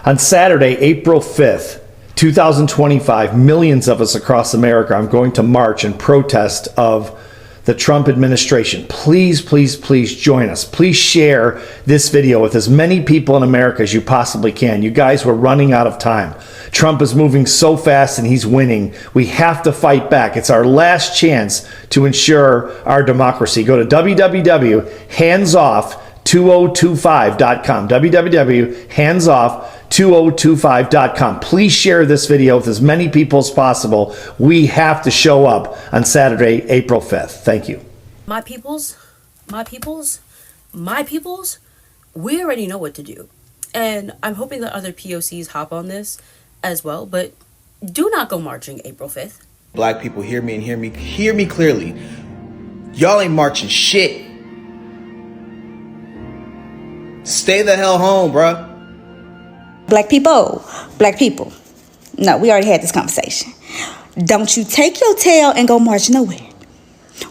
On Saturday, April 5th, 2025, millions of us across America are going to march in protest of the Trump administration. Please, please, please join us. Please share this video with as many people in America as you possibly can. You guys, we're running out of time. Trump is moving so fast and he's winning. We have to fight back. It's our last chance to ensure our democracy. Go to www.handsoff2025.com. www.handsoff2025.com. Please share this video with as many people as possible. We have to show up on Saturday, April 5th. Thank you. My peoples, we already know what to do. And I'm hoping that other POCs hop on this as well, but do not go marching April 5th. Black people, hear me and hear me clearly. Y'all ain't marching shit. Stay the hell home, bruh. Black people. No, we already had this conversation. Don't you take your tail and go march nowhere.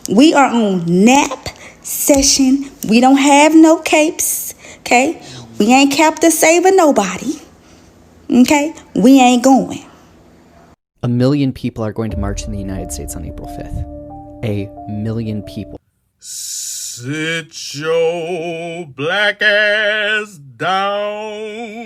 We are on nap session. We don't have no capes, okay? We ain't Captain Saving nobody, okay? We ain't going. 1 million people are going to march in the United States on April 5th. 1 million people. Sit your black ass down.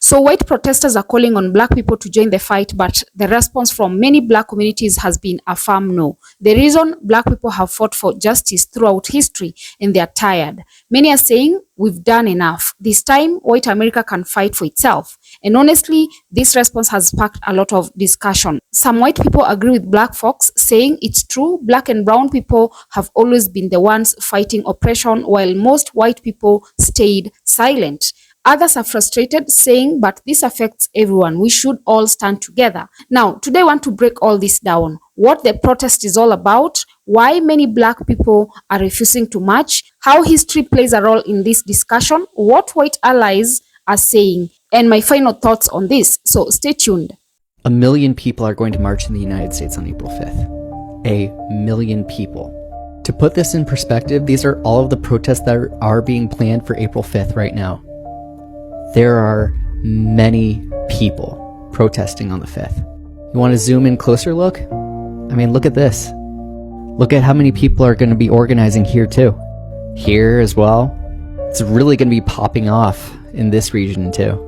So white protesters are calling on black people to join the fight, but the response from many black communities has been a firm no. The reason black people have fought for justice throughout history and they are tired. Many are saying we've done enough. This time, white America can fight for itself. And honestly, this response has sparked a lot of discussion. Some white people agree with black folks, saying it's true, black and brown people have always been the ones fighting oppression, while most white people stayed silent. Others are frustrated, saying, but this affects everyone. We should all stand together. Now, today I want to break all this down. What the protest is all about, why many black people are refusing to march, how history plays a role in this discussion, what white allies are saying, and my final thoughts on this. So stay tuned. 1 million people are going to march in the United States on April 5th. 1 million people. To put this in perspective, these are all of the protests that are being planned for April 5th right now. There are many people protesting on the 5th. You want to zoom in closer look? I mean, look at this. Look at how many people are going to be organizing here too. Here as well. It's really going to be popping off in this region too.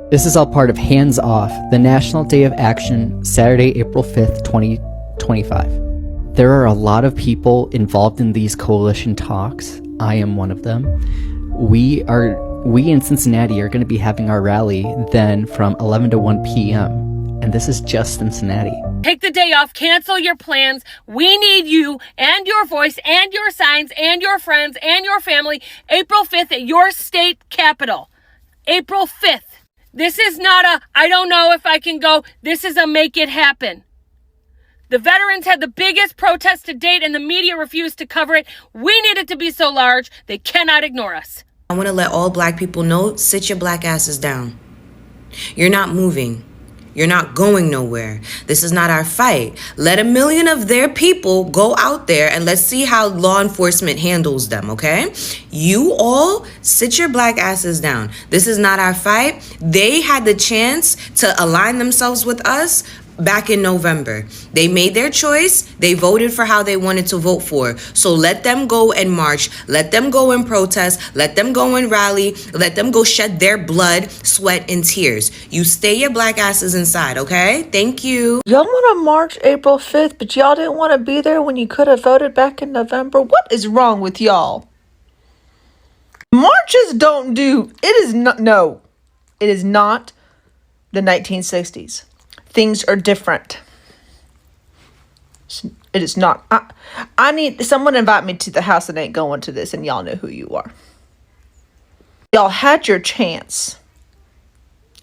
This is all part of Hands Off, the National Day of Action, Saturday, April 5th, 2025. There are a lot of people involved in these coalition talks. I am one of them. We in Cincinnati are going to be having our rally then from 11 to 1 p.m. And this is just Cincinnati. Take the day off, cancel your plans. We need you and your voice and your signs and your friends and your family April 5th at your state capitol. April 5th. This is not a, I don't know if I can go. This is a make it happen. The veterans had the biggest protest to date and the media refused to cover it. We need it to be so large, they cannot ignore us. I want to let all black people know, sit your black asses down. You're not moving. You're not going nowhere. This is not our fight. Let 1 million of their people go out there and let's see how law enforcement handles them, okay? You all sit your black asses down. This is not our fight. They had the chance to align themselves with us back in November. They made their choice. They voted for how they wanted to vote for. So let them go and march. Let them go and protest. Let them go and rally. Let them go shed their blood, sweat, and tears. You stay your black asses inside, okay? Thank you. Y'all want to march April 5th, but y'all didn't want to be there when you could have voted back in November? What is wrong with y'all? Marches don't do... It is not the 1960s. Things are different. It is not. I need someone to invite me to the house that ain't going to this, and y'all know who you are. Y'all had your chance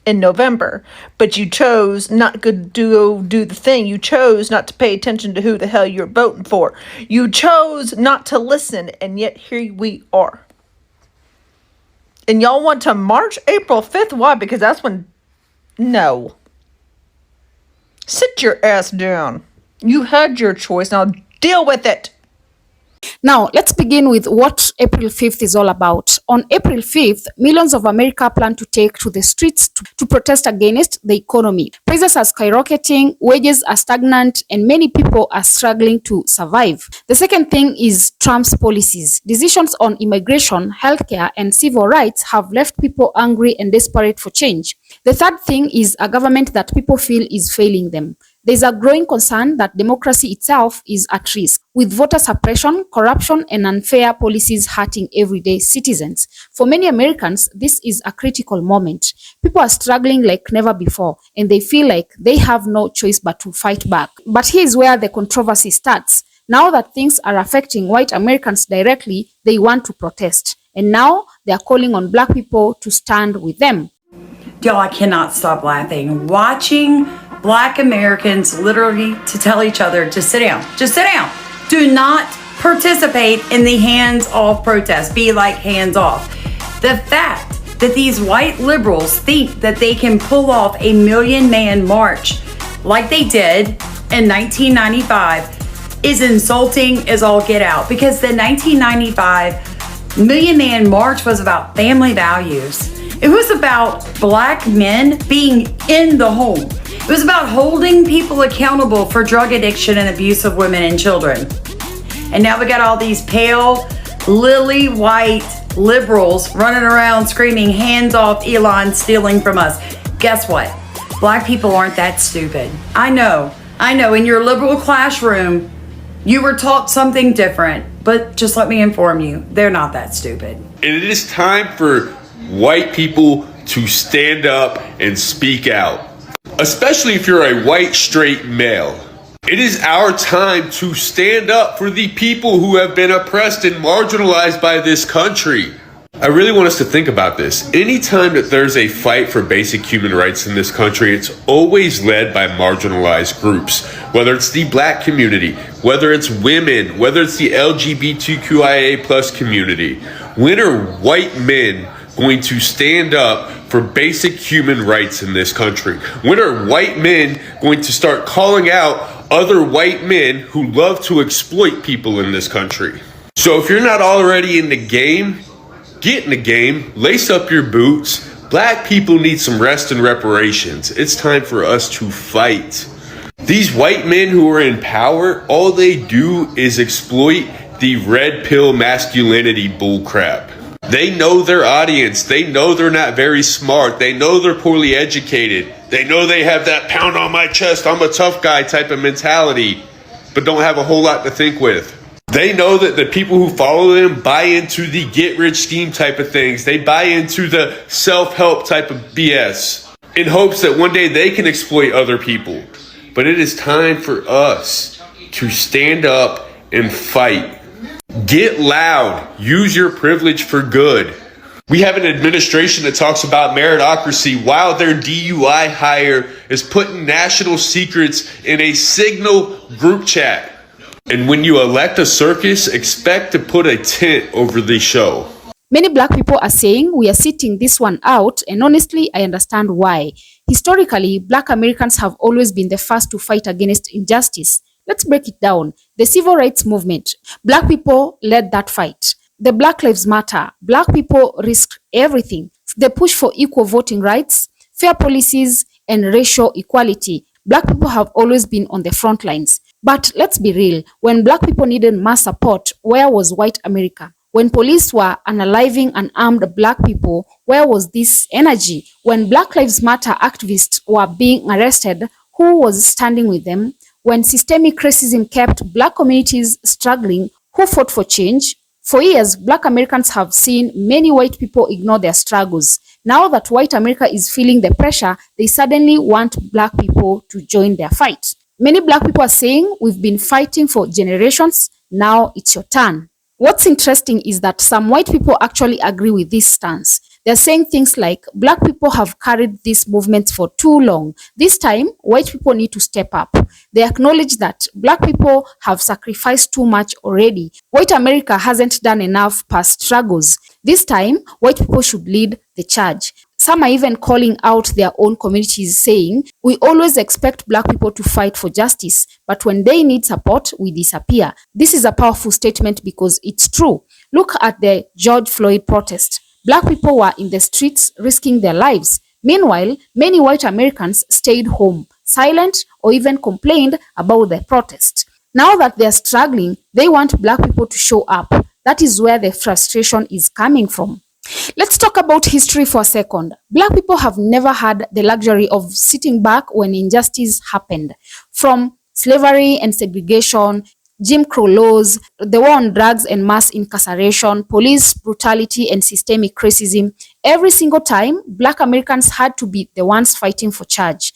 in November, but you chose not to do the thing. You chose not to pay attention to who the hell you're voting for. You chose not to listen, and yet here we are. And y'all want to march April 5th? Why? Because that's when... No. Sit your ass down. You had your choice. Now deal with it. Now, let's begin with what April 5th is all about. On April 5th, millions of America plan to take to the streets to protest against the economy. Prices are skyrocketing, wages are stagnant, and many people are struggling to survive. The second thing is Trump's policies. Decisions on immigration, healthcare, and civil rights have left people angry and desperate for change. The third thing is a government that people feel is failing them. There is a growing concern that democracy itself is at risk, with voter suppression, corruption, and unfair policies hurting everyday citizens. For many Americans, this is a critical moment. People are struggling like never before, and they feel like they have no choice but to fight back. But here is where the controversy starts. Now that things are affecting white Americans directly, they want to protest. And now they are calling on black people to stand with them. Y'all, I cannot stop laughing. Watching black Americans literally to tell each other to sit down. Just sit down. Do not participate in the hands-off protest. Be like hands off. The fact that these white liberals think that they can pull off a 1 million man march like they did in 1995 is insulting as all get out, because the 1995 1 million man march was about family values. It was about black men being in the home. It was about holding people accountable for drug addiction and abuse of women and children. And now we got all these pale, lily white liberals running around screaming, hands off, Elon stealing from us. Guess what? Black people aren't that stupid. I know. In your liberal classroom, you were taught something different, but just let me inform you, they're not that stupid. And it is time for white people to stand up and speak out, especially if you're a white straight male. It is our time to stand up for the people who have been oppressed and marginalized by this country. I really want us to think about this. Anytime that there's a fight for basic human rights in this country, it's always led by marginalized groups, whether it's the black community, whether it's women, whether it's the LGBTQIA plus community. When are white men going to stand up for basic human rights in this country? When are white men going to start calling out other white men who love to exploit people in this country? So if you're not already in the game, get in the game, lace up your boots. Black people need some rest and reparations. It's time for us to fight. These white men who are in power, all they do is exploit the red pill masculinity bullcrap. They know their audience. They know they're not very smart. They know they're poorly educated. They know they have that pound on my chest, I'm a tough guy type of mentality, but don't have a whole lot to think with. They know that the people who follow them buy into the get rich scheme type of things. They buy into the self-help type of BS in hopes that one day they can exploit other people. But it is time for us to stand up and fight. Get loud. Use your privilege for good. We have an administration that talks about meritocracy while their DUI hire is putting national secrets in a Signal group chat. And when you elect a circus, expect to put a tent over the show. Many black people are saying we are sitting this one out, and honestly, I understand why. Historically, black Americans have always been the first to fight against injustice. Let's break it down. The civil rights movement, black people led that fight. The Black Lives Matter, black people risked everything. The push for equal voting rights, fair policies, and racial equality. Black people have always been on the front lines. But let's be real, when black people needed mass support, where was white America? When police were unaliving unarmed black people, where was this energy? When Black Lives Matter activists were being arrested, who was standing with them? When systemic racism kept black communities struggling, who fought for change? For years, black Americans have seen many white people ignore their struggles. Now that white America is feeling the pressure, they suddenly want black people to join their fight. Many black people are saying, we've been fighting for generations, now it's your turn. What's interesting is that some white people actually agree with this stance. They're saying things like, black people have carried this movement for too long. This time, white people need to step up. They acknowledge that black people have sacrificed too much already. White America hasn't done enough past struggles. This time, white people should lead the charge. Some are even calling out their own communities, saying, we always expect black people to fight for justice, but when they need support, we disappear. This is a powerful statement because it's true. Look at the George Floyd protest. Black people were in the streets risking their lives. Meanwhile, many white Americans stayed home, silent, or even complained about the protest. Now that they're struggling, they want black people to show up. That is where the frustration is coming from. Let's talk about history for a second. Black people have never had the luxury of sitting back when injustice happened. From slavery and segregation, Jim Crow laws, the war on drugs and mass incarceration, police brutality and systemic racism, every single time, black Americans had to be the ones fighting for change.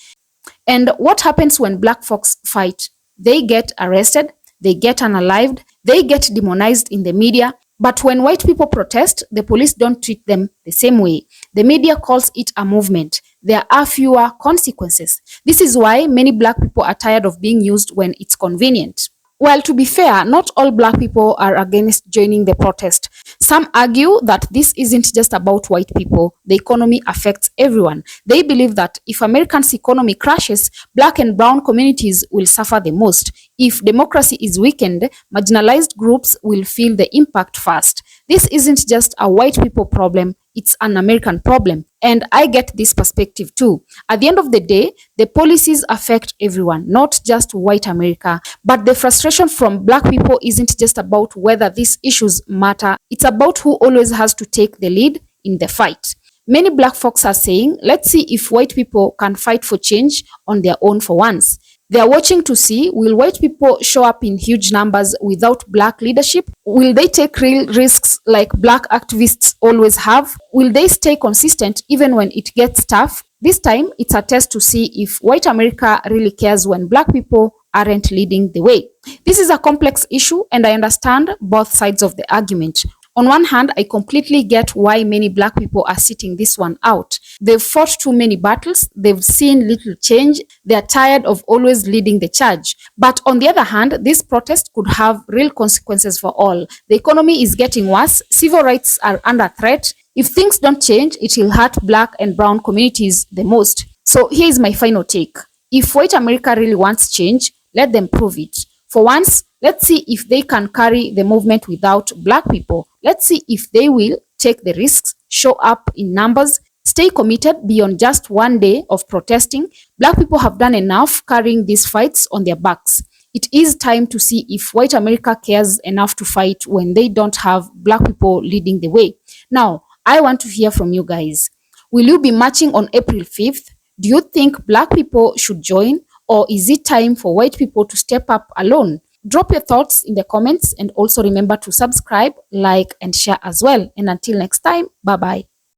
And what happens when black folks fight? They get arrested, they get unalived, they get demonized in the media. But when white people protest, the police don't treat them the same way. The media calls it a movement. There are fewer consequences. This is why many black people are tired of being used when it's convenient. Well, to be fair, not all black people are against joining the protest. Some argue that this isn't just about white people. The economy affects everyone. They believe that if Americans' economy crashes, black and brown communities will suffer the most. If democracy is weakened, marginalized groups will feel the impact first. This isn't just a white people problem, it's an American problem. And I get this perspective too. At the end of the day, the policies affect everyone, not just white America. But the frustration from black people isn't just about whether these issues matter. It's about who always has to take the lead in the fight. Many black folks are saying, let's see if white people can fight for change on their own for once. They are watching to see, will white people show up in huge numbers without black leadership? Will they take real risks like black activists always have? Will they stay consistent even when it gets tough? This time, it's a test to see if white America really cares when black people aren't leading the way. This is a complex issue, and I understand both sides of the argument. On one hand, I completely get why many black people are sitting this one out. They've fought too many battles, they've seen little change, they're tired of always leading the charge. But on the other hand, this protest could have real consequences for all. The economy is getting worse, civil rights are under threat. If things don't change, it will hurt black and brown communities the most. So here's my final take. If white America really wants change, let them prove it. For once, let's see if they can carry the movement without black people. Let's see if they will take the risks, show up in numbers, stay committed beyond just one day of protesting. Black people have done enough carrying these fights on their backs. It is time to see if white America cares enough to fight when they don't have black people leading the way. Now, I want to hear from you guys. Will you be marching on April 5th? Do you think black people should join? Or is it time for white people to step up alone? Drop your thoughts in the comments and also remember to subscribe, like, and share as well. And until next time, bye-bye.